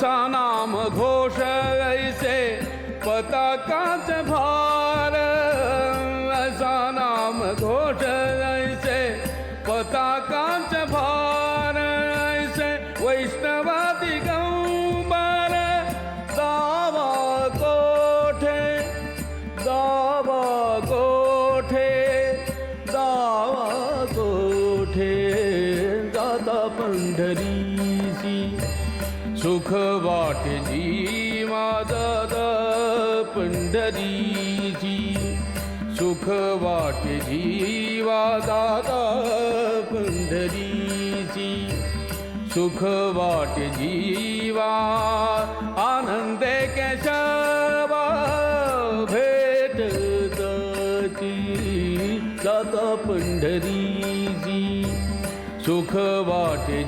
असा नाम घोष ऐसे पताकाच भार, असा नाम घोष ऐसे पताकाच भार, ऐसे वैष्णवादी गंबर दावा कोठे, दावा कोठे, दावा कोठे, दाता पंढरीसी सुख वाटे जीवा दादा पंढरीची, सुख वाटे जीवा दादा पंढरीची, सुख वाटे जीवा आनंदे केशवा भेट जाती दाता पंढरीची, सुख वाटे